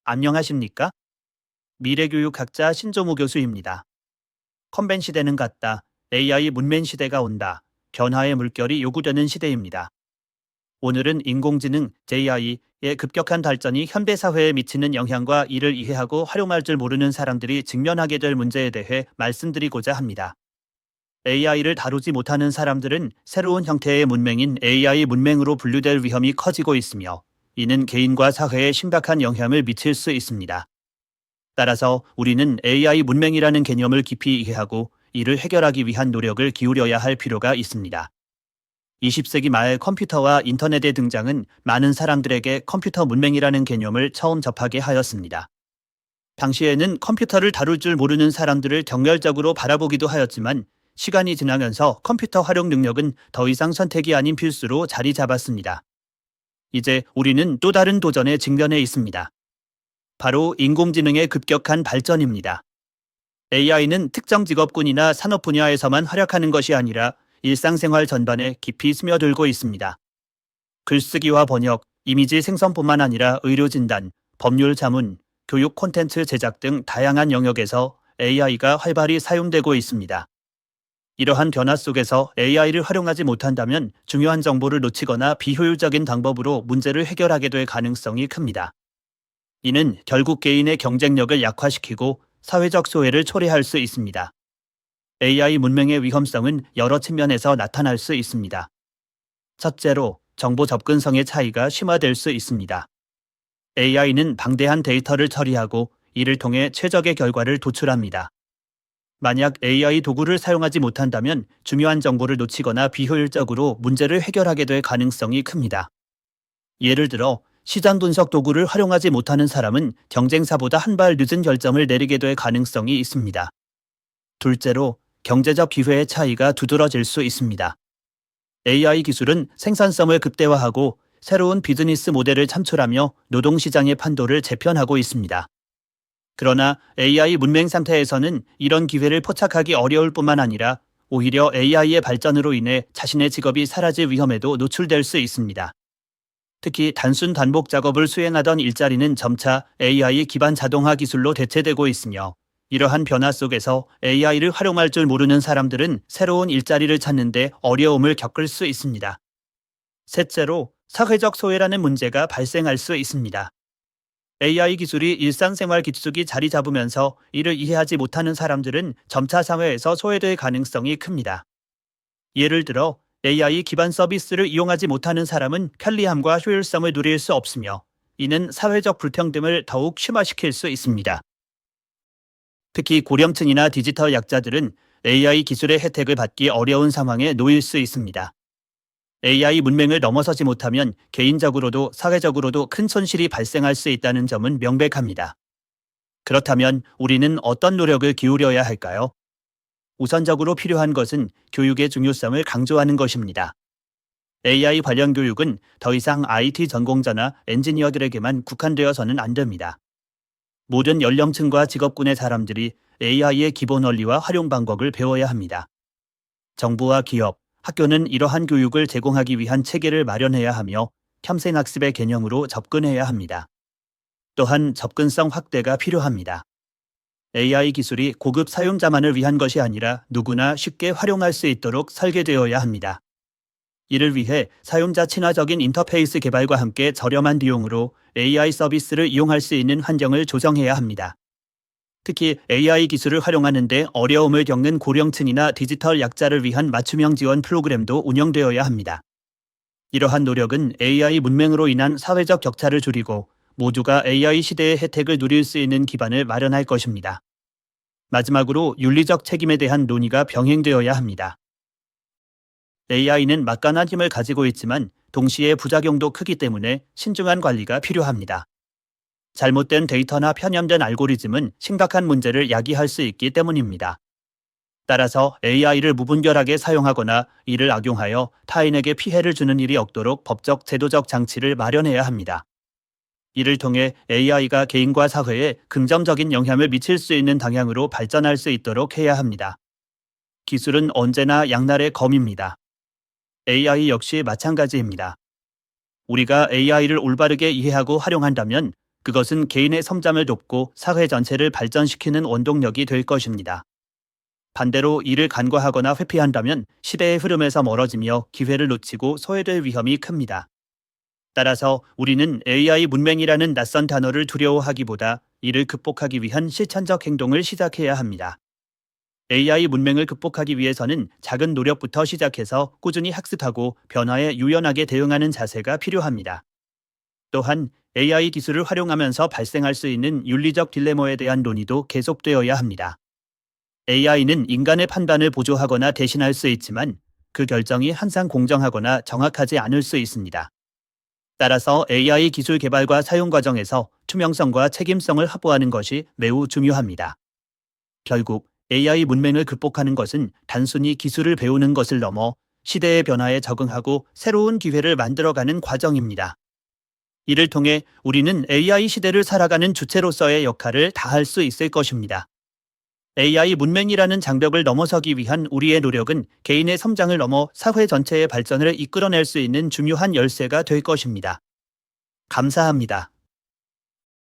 안녕하십니까? 미래교육학자 신조무 교수입니다. 컨벤 시대는 갔다. AI 문맹 시대가 온다. 변화의 물결이 요구되는 시대입니다. 오늘은 인공지능 AI의 급격한 발전이 현대 사회에 미치는 영향과 이를 이해하고 활용할 줄 모르는 사람들이 직면하게 될 문제에 대해 말씀드리고자 합니다. AI를 다루지 못하는 사람들은 새로운 형태의 문맹인 AI 문맹으로 분류될 위험이 커지고 있으며 이는 개인과 사회에 심각한 영향을 미칠 수 있습니다. 따라서 우리는 AI 문맹이라는 개념을 깊이 이해하고 이를 해결하기 위한 노력을 기울여야 할 필요가 있습니다. 20세기 말 컴퓨터와 인터넷의 등장은 많은 사람들에게 컴퓨터 문맹이라는 개념을 처음 접하게 하였습니다. 당시에는 컴퓨터를 다룰 줄 모르는 사람들을 경멸적으로 바라보기도 하였지만 시간이 지나면서 컴퓨터 활용 능력은 더 이상 선택이 아닌 필수로 자리 잡았습니다. 이제 우리는 또 다른 도전에 직면해 있습니다. 바로 인공지능의 급격한 발전입니다. AI는 특정 직업군이나 산업 분야에서만 활약하는 것이 아니라 일상생활 전반에 깊이 스며들고 있습니다. 글쓰기와 번역, 이미지 생성뿐만 아니라 의료진단, 법률 자문, 교육 콘텐츠 제작 등 다양한 영역에서 AI가 활발히 사용되고 있습니다. 이러한 변화 속에서 AI를 활용하지 못한다면 중요한 정보를 놓치거나 비효율적인 방법으로 문제를 해결하게 될 가능성이 큽니다. 이는 결국 개인의 경쟁력을 약화시키고 사회적 소외를 초래할 수 있습니다. AI 문맹의 위험성은 여러 측면에서 나타날 수 있습니다. 첫째로, 정보 접근성의 차이가 심화될 수 있습니다. AI는 방대한 데이터를 처리하고 이를 통해 최적의 결과를 도출합니다. 만약 AI 도구를 사용하지 못한다면 중요한 정보를 놓치거나 비효율적으로 문제를 해결하게 될 가능성이 큽니다. 예를 들어, 시장 분석 도구를 활용하지 못하는 사람은 경쟁사보다 한 발 늦은 결정을 내리게 될 가능성이 있습니다. 둘째로, 경제적 기회의 차이가 두드러질 수 있습니다. AI 기술은 생산성을 극대화하고 새로운 비즈니스 모델을 창출하며 노동시장의 판도를 재편하고 있습니다. 그러나 AI 문맹 상태에서는 이런 기회를 포착하기 어려울 뿐만 아니라 오히려 AI의 발전으로 인해 자신의 직업이 사라질 위험에도 노출될 수 있습니다. 특히 단순 반복 작업을 수행하던 일자리는 점차 AI 기반 자동화 기술로 대체되고 있으며 이러한 변화 속에서 AI를 활용할 줄 모르는 사람들은 새로운 일자리를 찾는 데 어려움을 겪을 수 있습니다. 셋째로, 사회적 소외라는 문제가 발생할 수 있습니다. AI 기술이 일상생활 깊숙이 자리 잡으면서 이를 이해하지 못하는 사람들은 점차 사회에서 소외될 가능성이 큽니다. 예를 들어 AI 기반 서비스를 이용하지 못하는 사람은 편리함과 효율성을 누릴 수 없으며 이는 사회적 불평등을 더욱 심화시킬 수 있습니다. 특히 고령층이나 디지털 약자들은 AI 기술의 혜택을 받기 어려운 상황에 놓일 수 있습니다. AI 문맹을 넘어서지 못하면 개인적으로도 사회적으로도 큰 손실이 발생할 수 있다는 점은 명백합니다. 그렇다면 우리는 어떤 노력을 기울여야 할까요? 우선적으로 필요한 것은 교육의 중요성을 강조하는 것입니다. AI 관련 교육은 더 이상 IT 전공자나 엔지니어들에게만 국한되어서는 안 됩니다. 모든 연령층과 직업군의 사람들이 AI의 기본 원리와 활용 방법을 배워야 합니다. 정부와 기업, 학교는 이러한 교육을 제공하기 위한 체계를 마련해야 하며 첨생학습의 개념으로 접근해야 합니다. 또한 접근성 확대가 필요합니다. AI 기술이 고급 사용자만을 위한 것이 아니라 누구나 쉽게 활용할 수 있도록 설계되어야 합니다. 이를 위해 사용자 친화적인 인터페이스 개발과 함께 저렴한 비용으로 AI 서비스를 이용할 수 있는 환경을 조성해야 합니다. 특히 AI 기술을 활용하는 데 어려움을 겪는 고령층이나 디지털 약자를 위한 맞춤형 지원 프로그램도 운영되어야 합니다. 이러한 노력은 AI 문맹으로 인한 사회적 격차를 줄이고 모두가 AI 시대의 혜택을 누릴 수 있는 기반을 마련할 것입니다. 마지막으로 윤리적 책임에 대한 논의가 병행되어야 합니다. AI는 막강한 힘을 가지고 있지만 동시에 부작용도 크기 때문에 신중한 관리가 필요합니다. 잘못된 데이터나 편향된 알고리즘은 심각한 문제를 야기할 수 있기 때문입니다. 따라서 AI를 무분별하게 사용하거나 이를 악용하여 타인에게 피해를 주는 일이 없도록 법적, 제도적 장치를 마련해야 합니다. 이를 통해 AI가 개인과 사회에 긍정적인 영향을 미칠 수 있는 방향으로 발전할 수 있도록 해야 합니다. 기술은 언제나 양날의 검입니다. AI 역시 마찬가지입니다. 우리가 AI를 올바르게 이해하고 활용한다면 그것은 개인의 성장을 돕고 사회 전체를 발전시키는 원동력이 될 것입니다. 반대로 이를 간과하거나 회피한다면 시대의 흐름에서 멀어지며 기회를 놓치고 소외될 위험이 큽니다. 따라서 우리는 AI 문맹이라는 낯선 단어를 두려워하기보다 이를 극복하기 위한 실천적 행동을 시작해야 합니다. AI 문맹을 극복하기 위해서는 작은 노력부터 시작해서 꾸준히 학습하고 변화에 유연하게 대응하는 자세가 필요합니다. 또한 AI 기술을 활용하면서 발생할 수 있는 윤리적 딜레마에 대한 논의도 계속되어야 합니다. AI는 인간의 판단을 보조하거나 대신할 수 있지만 그 결정이 항상 공정하거나 정확하지 않을 수 있습니다. 따라서 AI 기술 개발과 사용 과정에서 투명성과 책임성을 확보하는 것이 매우 중요합니다. 결국 AI 문맹을 극복하는 것은 단순히 기술을 배우는 것을 넘어 시대의 변화에 적응하고 새로운 기회를 만들어가는 과정입니다. 이를 통해 우리는 AI 시대를 살아가는 주체로서의 역할을 다할 수 있을 것입니다. AI 문맹이라는 장벽을 넘어서기 위한 우리의 노력은 개인의 성장을 넘어 사회 전체의 발전을 이끌어낼 수 있는 중요한 열쇠가 될 것입니다. 감사합니다.